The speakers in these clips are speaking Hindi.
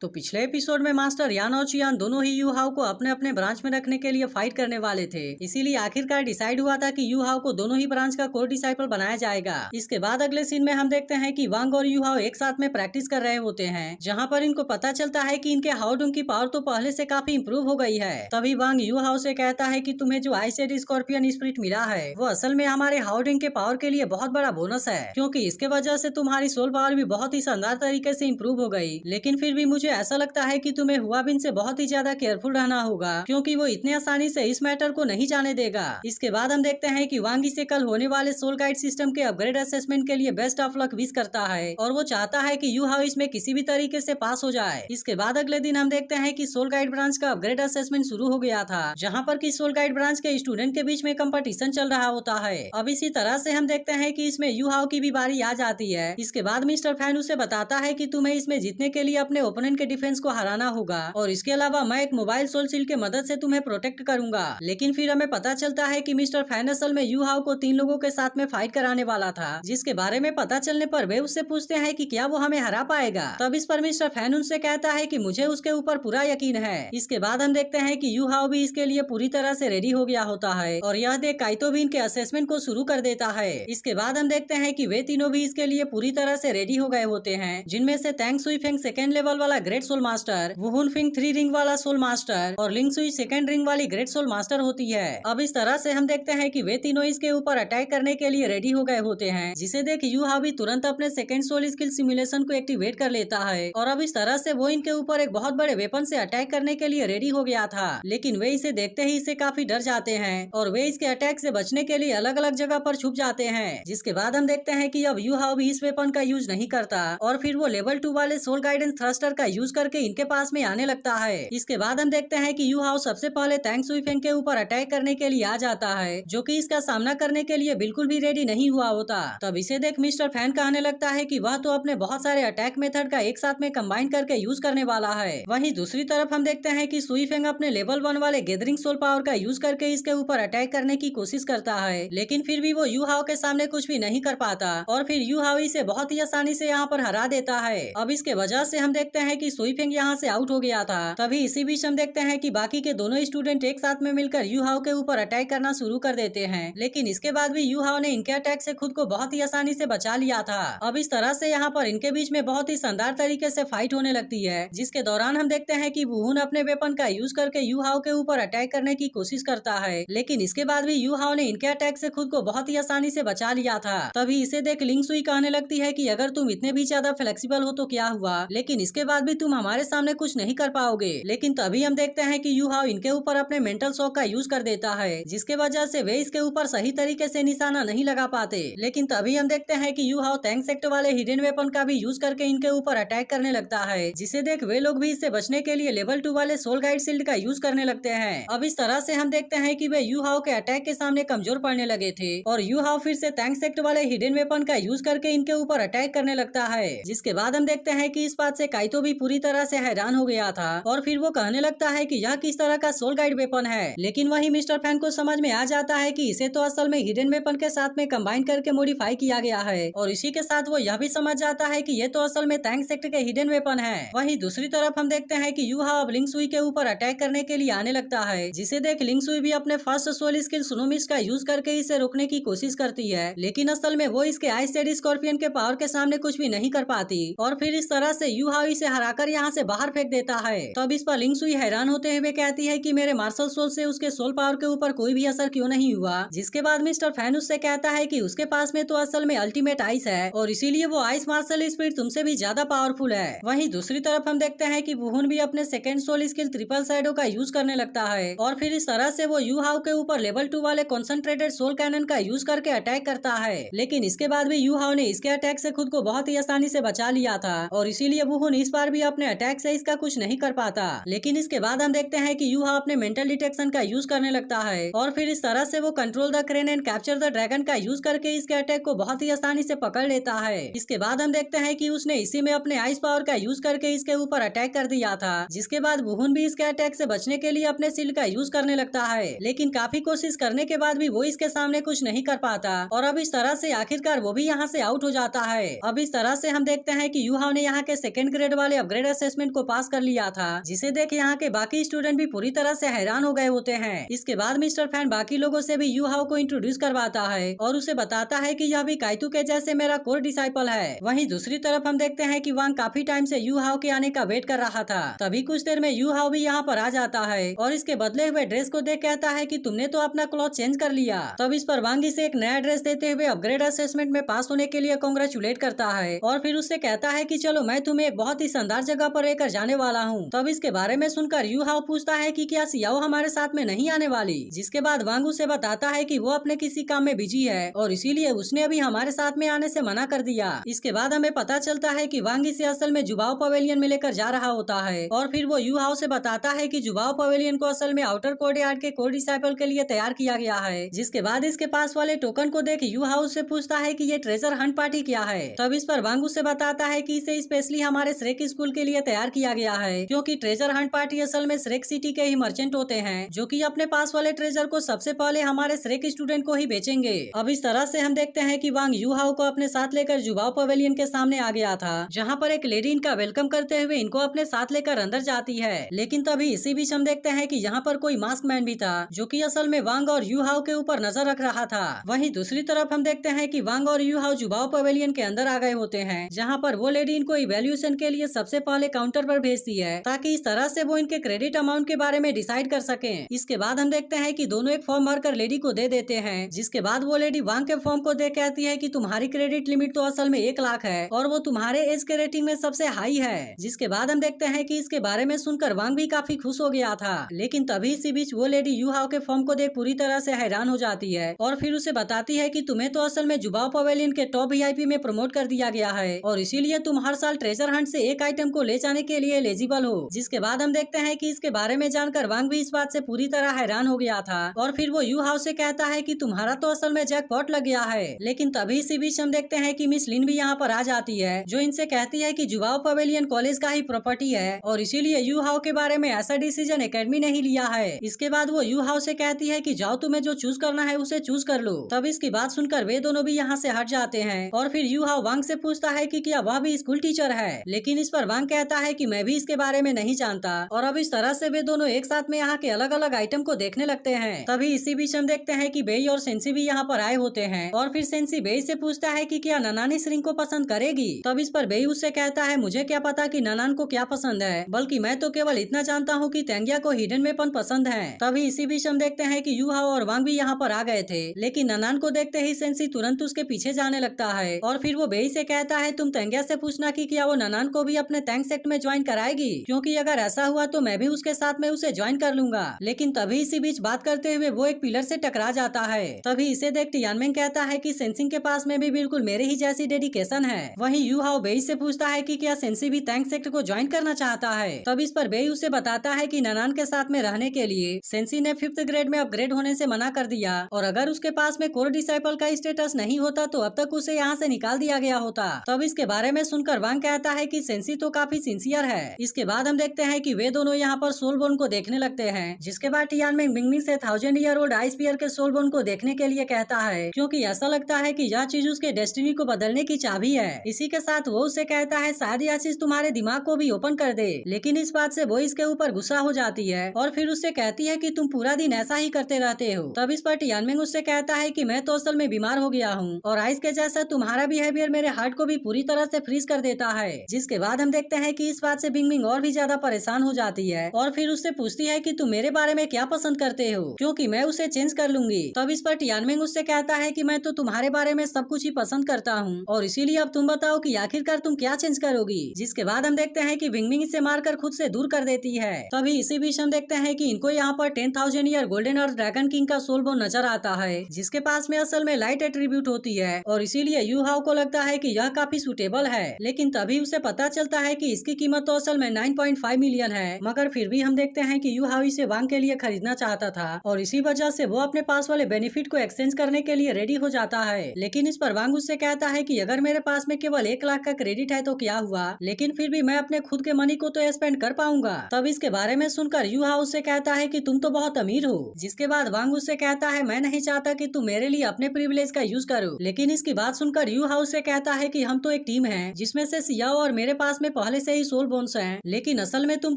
तो पिछले एपिसोड में मास्टर यान और चियान दोनों ही यू हाउ को अपने अपने ब्रांच में रखने के लिए फाइट करने वाले थे। इसीलिए आखिरकार डिसाइड हुआ था कि यू हाउ को दोनों ही ब्रांच का कोर डिसाइपल बनाया जाएगा। इसके बाद अगले सीन में हम देखते हैं कि वांग और यू हाउ एक साथ में प्रैक्टिस कर रहे होते हैं, जहाँ पर इनको पता चलता है कि इनके हाउडुंग की पावर तो पहले से काफी इम्प्रूव हो गई है। तभी वांग यू हाउ से कहता है कि तुम्हें जो आइसेड स्कॉर्पियन स्पिरिट मिला है वो असल में हमारे हाउडुंग के पावर के लिए बहुत बड़ा बोनस है, क्योंकि इसके वजह से तुम्हारी सोल पावर भी बहुत ही शानदार तरीके से इम्प्रूव हो गई। लेकिन फिर भी मुझे ऐसा लगता है कि तुम्हें हुआबिन से बहुत ही ज्यादा केयरफुल रहना होगा, क्योंकि वो इतने आसानी से इस मैटर को नहीं जाने देगा। इसके बाद हम देखते हैं कि वांग से कल होने वाले सोल गाइड सिस्टम के अपग्रेड असेसमेंट के लिए बेस्ट ऑफ लक विश करता है और वो चाहता है कि यू हाउ इसमें किसी भी तरीके से पास हो जाए। इसके बाद अगले दिन हम देखते हैं कि सोल गाइड ब्रांच का अपग्रेड असेसमेंट शुरू हो गया था, जहाँ पर कि सोल गाइड ब्रांच के स्टूडेंट के बीच में कंपटीशन चल रहा होता है। अब इसी तरह से हम देखते हैं कि इसमें यू हाउ की भी बारी आ जाती है। इसके बाद मिस्टर फैन उसे बताता है कि तुम्हें इसमें जीतने के लिए अपने ओपोनेंट के डिफेंस को हराना होगा और इसके अलावा मैं एक मोबाइल सोल शील्ड की मदद से तुम्हें प्रोटेक्ट करूंगा। लेकिन फिर हमें पता चलता है कि मिस्टर फैन असल में यू हाउ को 3 लोगों के साथ में फाइट कराने वाला था, जिसके बारे में पता चलने पर वे उससे पूछते हैं कि क्या वो हमें हरा पाएगा। तब इस पर मिस्टर फैन उनसे कहता है कि मुझे उसके ऊपर पूरा यकीन है। इसके बाद हम देखते हैं कि यू हाउ भी इसके लिए पूरी तरह से रेडी हो गया होता है और यह देख काइतो भी इनके असेसमेंट को शुरू कर देता है। इसके बाद हम देखते हैं कि वे तीनों भी इसके लिए पूरी तरह से रेडी हो गए होते हैं, जिनमें से तैंग सुई फेंग सेकेंड लेवल वाला ग्रेट सोल मास्टर, वुहुन फिंग 3 रिंग वाला सोल मास्टर और लिंग सुई सेकेंड रिंग वाली ग्रेट सोल मास्टर होती है। अब इस तरह से हम देखते हैं कि वे तीनों इसके ऊपर अटैक करने के लिए रेडी हो गए होते हैं, जिसे देख यू हाउ भी तुरंत अपने सेकेंड सोल स्किल सिमुलेशन को एक्टिवेट कर लेता है और अब इस तरह से वो इनके ऊपर एक बहुत बड़े वेपन से अटैक करने के लिए रेडी हो गया था। लेकिन वे इसे देखते ही इससे काफी डर जाते हैं और वे इसके अटैक से बचने के लिए अलग अलग जगह पर छुप जाते हैं। जिसके बाद हम देखते हैं कि अब यू हाउ भी इस वेपन का यूज नहीं करता और फिर वो लेवल 2 वाले सोल गाइडेंस थ्रस्टर का यूज करके इनके पास में आने लगता है। इसके बाद हम देखते हैं कि यू हाउ सबसे पहले तैंग सुई फेंग के ऊपर अटैक करने के लिए आ जाता है, जो कि इसका सामना करने के लिए बिल्कुल भी रेडी नहीं हुआ होता। तब इसे देख मिस्टर फैन कहने लगता है कि वह तो अपने बहुत सारे अटैक मेथड का एक साथ में कंबाइन करके यूज करने वाला है। वहीं दूसरी तरफ हम देखते हैं कि सुई फेंग अपने लेवल 1 वाले गैदरिंग सोल पावर का यूज करके इसके ऊपर अटैक करने की कोशिश करता है, लेकिन फिर भी वो यू हाउ के सामने कुछ भी नहीं कर पाता और फिर यू हाउ इसे बहुत ही आसानी से यहाँ पर हरा देता है। अब इसके वजह से हम देखते हैं कि सुई फेंग यहाँ से आउट हो गया था। तभी इसी बीच हम देखते हैं कि बाकी के दोनों स्टूडेंट एक साथ में मिलकर यू हाउ के ऊपर अटैक करना शुरू कर देते हैं, लेकिन इसके बाद भी यू हाउ ने इनके अटैक से खुद को बहुत ही आसानी से बचा लिया था। अब इस तरह से यहाँ पर इनके बीच में बहुत ही शानदार तरीके से फाइट होने लगती है, जिसके दौरान हम देखते हैं कि वुहुन अपने वेपन का यूज करके यू हाउ के ऊपर अटैक करने की कोशिश करता है, लेकिन इसके बाद भी यू हाउ ने इनके अटैक से खुद को बहुत ही आसानी से बचा लिया था। तभी इसे देख लिंग सुई कहने लगती है कि अगर तुम इतने भी ज्यादा फ्लेक्सिबल हो तो क्या हुआ, लेकिन इसके बाद भी तुम हमारे सामने कुछ नहीं कर पाओगे। लेकिन तभी हम देखते हैं कि यू हाउ इनके ऊपर अपने मेंटल शॉक का यूज कर देता है, जिसके वजह से वे इसके ऊपर सही तरीके से निशाना नहीं लगा पाते। लेकिन तभी हम देखते हैं कि यू हाउ तैंग सेक्टर वाले हिडन वेपन का भी यूज करके इनके ऊपर अटैक करने लगता है, जिसे देख वे लोग भी इससे बचने के लिए लेवल 2 वाले सोल गाइड शील्ड का यूज करने लगते हैं। अब इस तरह से हम देखते हैं कि वे यू हाउ के अटैक के सामने कमजोर पड़ने लगे थे और यू हाउ फिर से तैंग सेक्टर वाले हिडन वेपन का यूज करके इनके ऊपर अटैक करने लगता है। जिसके बाद हम देखते हैं कि इस बात से काइतो भी पूरी तरह से हैरान हो गया था और फिर वो कहने लगता है कि यह किस तरह का सोल गाइड वेपन है। लेकिन वही मिस्टर फैन को समझ में आ जाता है कि इसे तो असल में हिडन वेपन के साथ में कंबाइन करके मॉडिफाई किया गया है और इसी के साथ वो यह भी समझ जाता है कि ये तो असल में तैंग सेक्टर के हिडन वेपन है। वहीं दूसरी तरफ हम देखते हैं कि यू हाउ अब लिंग सुई के ऊपर अटैक करने के लिए आने लगता है, जिसे देख लिंग सुई भी अपने फर्स्ट सोल स्किल सुनोमिस्ट का यूज करके इसे रोकने की कोशिश करती है, लेकिन असल में वो इसके आइसेड स्कॉर्पियन के पावर के सामने कुछ भी नहीं कर पाती और फिर इस तरह से यू हाउ इसे हराकर यहाँ से बाहर फेंक देता है। तब इस पर लिंग सुई हैरान होते हुए कहती है कि मेरे मार्शल सोल से उसके सोल पावर के ऊपर कोई भी असर क्यों नहीं हुआ। जिसके बाद मिस्टर फैन उससे कहता है कि उसके पास में तो असल में अल्टीमेट आइस है और इसीलिए वो आइस मार्शल स्पिरिट तुमसे भी ज्यादा पावरफुल है। वहीं दूसरी तरफ हम देखते हैं कि वुहुन भी अपने second soul skill triple shadow का यूज करने लगता है और फिर इस तरह से वो यू हाउ के ऊपर लेवल 2 वाले कॉन्सेंट्रेटेड सोल कैनन का यूज करके अटैक करता है, लेकिन इसके बाद भी यू हाउ ने इसके अटैक से खुद को बहुत ही आसानी से बचा लिया था और इसीलिए वुहुन इस बार भी अपने अटैक से इसका कुछ नहीं कर पाता। लेकिन इसके बाद हम देखते हैं कि यू हाउ अपने मेंटल डिटेक्शन का यूज करने लगता है और फिर इस तरह से वो control the crane and capture the dragon का यूज करके इसके अटैक को बहुत ही आसानी से पकड़ लेता है। इसके बाद हम देखते हैं कि उसने इसी में अपने आइस पावर का यूज करके इसके ऊपर अटैक कर दिया था, जिसके बाद वुहुन भी इसके अटैक से बचने के लिए अपने शील्ड का यूज करने लगता है, लेकिन काफी कोशिश करने के बाद भी वो इसके सामने कुछ नहीं कर पाता और अब इस तरह से आखिरकार वो भी यहाँ से आउट हो जाता है। अब इस तरह से हम देखते हैं कि यू हाउ ने यहाँ के सेकंड ग्रेड वाले अपग्रेड असेसमेंट को पास कर लिया था, जिसे देख यहाँ के बाकी स्टूडेंट भी पूरी तरह से हैरान हो गए होते हैं। इसके बाद मिस्टर फैन बाकी लोगों से भी यू हाउ को इंट्रोड्यूस करवाता है और उसे बताता है कि यह भी काइतू के जैसे मेरा कोर डिसाइपल है। वहीं दूसरी तरफ हम देखते हैं कि वांग काफी टाइम से यू हाउ के आने का वेट कर रहा था। तभी कुछ देर में यू हाउ भी यहाँ पर आ जाता है और इसके बदले हुए ड्रेस को देख कहता है कि तुमने तो अपना क्लॉथ चेंज कर लिया। तब इस पर वांग इसे एक नया ड्रेस देते हुए अपग्रेड असेसमेंट में पास होने के लिए कांग्रेचुलेट करता है और फिर उससे कहता है कि चलो मैं तुम्हें एक बहुत ही शानदार जगह पर लेकर जाने वाला हूँ। तब इसके बारे में सुनकर यू हाउ पूछता है कि क्या सियाओ हमारे साथ में नहीं आने वाली, जिसके बाद वांग उसे बताता है कि वो अपने किसी काम में बिजी है और इसीलिए उसने अभी हमारे साथ में आने से मना कर दिया। इसके बाद हमें पता चलता है कि वांग इसे असल में जुबाओ पवेलियन में लेकर जा रहा होता है और फिर वो यू हाउ से बताता है कि जुबाओ पवेलियन को असल में आउटर कोर्टयार्ड के कोर डिसाइपल के लिए तैयार किया गया है। जिसके बाद इसके पास वाले टोकन को देख यू हाउ से पूछता है कि ये ट्रेजर हंट पार्टी क्या है। तब इस पर वांग उसे बताता है कि इसे स्पेशली हमारे श्रेक स्कूल के लिए तैयार किया गया है, क्योंकि ट्रेजर हंट पार्टी असल में श्रेक सिटी के ही मर्चेंट होते हैं जो कि अपने पास वाले ट्रेजर को सबसे पहले हमारे श्रेक स्टूडेंट को ही बेचेंगे। अब इस तरह से हम देखते हैं कि वांग यू हाउ को अपने साथ लेकर जुबाओ पवेलियन के सामने आ गया था, जहाँ पर एक लेडी इनका वेलकम करते हुए इनको अपने साथ लेकर अंदर जाती है। लेकिन तभी इसी बीच हम देखते हैं कि यहाँ पर कोई मास्क मैन भी था जो कि असल में वांग और यू हाउ के ऊपर नजर रख रहा था। वहीं दूसरी तरफ हम देखते हैं कि वांग और यू हाउ जुबाओ पवेलियन के अंदर आ गए होते हैं, जहाँ पर वो लेडी इनको इवैल्यूएशन के लिए सबसे पहले काउंटर पर भेजती है ताकि इस तरह से वो इनके क्रेडिट अमाउंट के बारे में डिसाइड कर सकें। इसके बाद हम देखते हैं कि दोनों एक फॉर्म भरकर लेडी को दे देते हैं, जिसके बाद वो लेडी वांग के फॉर्म को देख कहती है कि तुम्हारी क्रेडिट लिमिट तो असल में 1 लाख है और वो तुम्हारे एज के रेटिंग में सबसे हाई है। जिसके बाद हम देखते हैं कि इसके बारे में सुनकर वांग भी काफी खुश हो गया था। लेकिन तभी इसी बीच वो लेडी यू हाउ के फॉर्म को देख पूरी तरह से हैरान हो जाती है और फिर उसे बताती है कि तुम्हें तो असल में जुबाओ पवेलियन के टॉप वीआईपी में प्रमोट कर दिया गया है और इसीलिए तुम हर साल ट्रेजर हंट से एक आइटम को ले जाने के लिए एलिजिबल हो। जिसके बाद हम देखते हैं कि इसके बारे में जानकर वांग भी इस बात से पूरी तरह हैरान हो गया था और फिर वो यू हाउ से कहता है कि तुम्हारा तो असल में जैकपॉट लग गया है। लेकिन तभी इसी बीच हम देखते हैं कि मिस लिन भी यहाँ पर आ जाती है, जो इनसे कहती है कि जुबाओ पवेलियन कॉलेज का ही प्रॉपर्टी है और इसीलिए यू हाउ के बारे में ऐसा डिसीजन एकेडमी ने ही लिया है। इसके बाद वो यू हाउ से कहती है कि जाओ तुम्हें जो चूज करना है उसे चूज कर लो। तब इसकी बात सुनकर वे दोनों भी यहाँ से हट जाते हैं और फिर यू हाउ वांग से पूछता है कि क्या वह भी स्कूल टीचर है। लेकिन इस पर वांग कहता है कि मैं भी इसके बारे में नहीं जानता और अब इस तरह से वे दोनों एक साथ में यहाँ के अलग अलग आइटम को देखने लगते हैं। तभी इसी बीच हम देखते हैं कि बेई और सेंसी भी यहाँ पर आए होते हैं और फिर सेंसी बेई से पूछता है कि क्या ननानी श्रिंक को पसंद करेगी। तब इस पर बेई उससे कहता है मुझे क्या पता कि ननान को क्या पसंद है, बल्कि मैं तो केवल इतना जानता हूँ कि तेंगिया को हिडन वेपन पसंद है। तभी इसी बीच हम देखते हैं कि यू हाउ और वांग भी यहाँ पर आ गए थे, लेकिन ननान को देखते ही सेंसी तुरंत उसके पीछे जाने लगता है और फिर वो बेई से कहता है तुम तेंगिया से पूछना कि क्या वो ननान को भी अपने टैंक सेक्ट में ज्वाइन कराएगी, क्योंकि अगर ऐसा हुआ तो मैं भी उसके साथ में उसे ज्वाइन कर लूंगा। लेकिन तभी इसी बीच बात करते हुए वो एक पिलर से टकरा जाता है। तभी इसे देख टियानमेंग कहता है कि सेंसिंग के पास में भी बिल्कुल मेरे ही जैसी डेडिकेशन है। वहीं यू हाउ बेई से पूछता है कि क्या सेंसी भी टैंक सेक्ट को ज्वाइन करना चाहता है। तब इस पर बेई उसे बताता है कि ननान के साथ में रहने के लिए सेंसी ने 5th ग्रेड में अपग्रेड होने से मना कर दिया और अगर उसके पास में कोर डिसाइपल का स्टेटस नहीं होता तो अब तक उसे यहाँ से निकाल दिया गया होता। तब इसके बारे में सुनकर वांग कहता है कि सेंसी तो काफी सिंसियर है। इसके बाद हम देखते हैं कि वे दोनों यहाँ पर सोलबोन को देखने लगते हैं। जिसके बाद टियानमेंग बिंगमिंग से 1000 ईयर ओल्ड आइस पियर के सोलबोन को देखने के लिए कहता है, क्योंकि ऐसा लगता है कि यह चीज उसके डेस्टिनी को बदलने की चाबी है। इसी के साथ वो उसे कहता है शायद यह चीज तुम्हारे दिमाग को भी ओपन कर दे। लेकिन इस बात से वो इसके ऊपर गुस्सा हो जाती है और फिर उससे कहती है कि तुम पूरा दिन ऐसा ही करते रहते हो। तब इस पर टियानमेंग उससे कहता है कि मैं तो असल में बीमार हो गया हूँ और आइस के जैसा तुम्हारा बिहेवियर मेरे हार्ट को भी पूरी तरह से फ्रीज कर देता है। जिसके बाद हम देखते हैं कि इस बात से बिंगमिंग और भी ज्यादा परेशान हो जाती है और फिर उससे पूछती है कि तुम मेरे बारे में क्या पसंद करते हो, क्योंकि मैं उसे चेंज कर लूंगी। तब इस पर टियानमेंग उससे कहता है कि मैं तो तुम्हारे बारे में सब कुछ ही पसंद करता हूँ और इसीलिए अब तुम बताओ कि आखिरकार तुम क्या चेंज करोगी। जिसके बाद हम देखते हैं कि बिंगमिंग इसे मारकर खुद से दूर कर देती है। तभी इसी बीच हम देखते हैं कि इनको यहाँ पर 10,000 ईयर गोल्डन अर्थ ड्रैगन किंग का सोल बोन नजर आता है, जिसके पास में असल में लाइट एट्रीब्यूट होती है और इसीलिए यू हाउ को लगता है कि यह काफी सुटेबल है। लेकिन तभी उसे पता चलता है कि इसकी कीमत तो असल में 9.5 मिलियन है, मगर फिर भी हम देखते हैं कि यू हाउ इसे वांग के लिए खरीदना चाहता था और इसी वजह से वो अपने पास वाले बेनिफिट को एक्सचेंज करने के लिए रेडी हो जाता है। लेकिन इस पर वांग उससे कहता है कि अगर मेरे पास में केवल 1 लाख का क्रेडिट है तो क्या हुआ, लेकिन फिर भी मैं अपने खुद के मनी को तो स्पेंड कर पाऊंगा। तब इसके बारे में सुनकर यू हाउ उससे कहता है कि तुम तो बहुत अमीर हो। जिसके बाद वांग उससे कहता है मैं नहीं चाहता कि तुम मेरे लिए अपने प्रिविलेज का यूज करो। लेकिन इसकी बात सुनकर यू हाउ से कहता है कि हम तो एक टीम है जिसमें से सियाओ और मेरे पास में पहले से ही सोल बोन्स हैं, लेकिन असल में तुम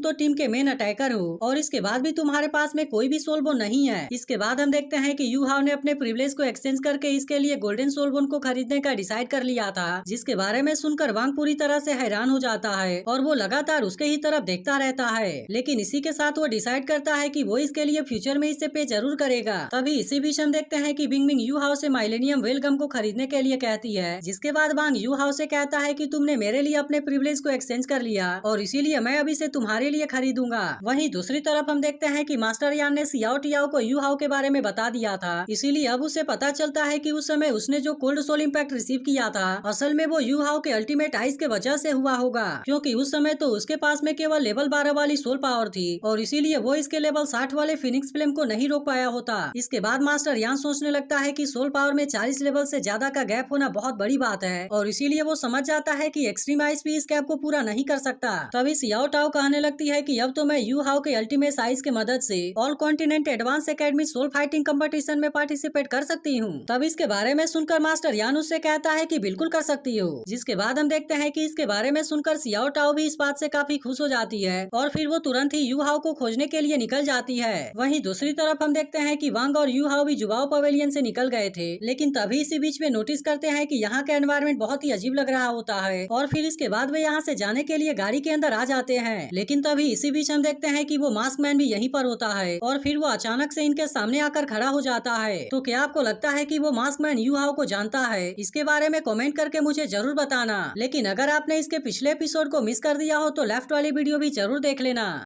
तो टीम के मेन अटैकर हो और इसके बाद भी तुम्हारे पास में कोई भी सोल बोन नहीं है। इसके बाद हम देखते हैं कि यू हाउ ने अपने प्रिविलेज को एक्सचेंज करके इसके लिए गोल्डन सोल बोन को खरीदने का डिसाइड कर लिया था, जिसके बारे में सुनकर वांग पूरी तरह से हैरान हो जाता है और वो लगातार उसके ही तरफ देखता रहता है। लेकिन इसी के साथ वो डिसाइड करता है कि वो इसके लिए फ्यूचर में इससे पे जरूर करेगा। तभी इसी बीच हम देखते हैं कि बिंग बिंग यू हाउ से माइलेनियम वेलगम को खरीदने के लिए कहती है, जिसके बाद वांग यू हाउ से कहता है कि तुमने मेरे लिए अपने प्रिविलेज को एक्सचेंज कर लिया और इसीलिए मैं अभी से तुम्हारे लिए खरीदूंगा। वहीं दूसरी तरफ हम देखते हैं कि मास्टर यान ने सियाओ टियाओ को यू हाउ के बारे में बता दिया था, इसीलिए अब उसे पता चलता है कि उस समय उसने जो कोल्ड सोल इम्पैक्ट रिसीव किया था असल में वो यू हाउ के अल्टीमेट आइस के वजह से हुआ होगा, क्योंकि उस समय तो उसके पास में केवल लेवल 12 वाली सोल पावर थी और इसीलिए वो इसके लेवल 60 वाले फिनिक्स फ्लेम को नहीं रोक पाया होता। इसके बाद मास्टर यान सोचने लगता है कि सोल पावर में 40 लेवल से ज्यादा का गैप होना बहुत बड़ी बात है और इसीलिए वो समझ जाता है कि एक्सट्रीम आइस भी इस गैप को पूरा नहीं कर सकता। तभी सियाओ टाओ कहने लगती है कि अब तो मैं यू हाउ के अल्टीमेट आइस के मदद से all continent advance academy soul fighting competition में पार्टिसिपेट कर सकती हूँ। तब इसके बारे में सुनकर मास्टर यान उससे कहता है कि बिल्कुल कर सकती हो, जिसके बाद हम देखते हैं कि इसके बारे में सुनकर सियाओ टाओ भी इस बात से काफी खुश हो जाती है और फिर वो तुरंत ही यू हाउ को खोजने के लिए निकल जाती है। वहीं दूसरी तरफ हम देखते हैं कि वांग और यू हाउ भी जुबाओ पवेलियन से निकल गए थे, लेकिन तभी इसी बीच में नोटिस करते हैं कि यहाँ का एनवायरनमेंट बहुत ही अजीब लग रहा होता है और फिर इसके बाद वे यहाँ से जाने के लिए गाड़ी के अंदर आ जाते हैं। लेकिन तभी इसी बीच हम देखते हैं कि वो मास्क मैन भी यहीं पर होता है और फिर वो अचानक से इनके सामने आकर खड़ा हो जाता है। तो क्या आपको लगता है कि वो मास्क मैन यू हाउ को जानता है? इसके बारे में कमेंट करके मुझे जरूर बताना। लेकिन अगर आपने इसके पिछले एपिसोड को मिस कर दिया हो तो लेफ्ट वाली वीडियो भी जरूर देख लेना।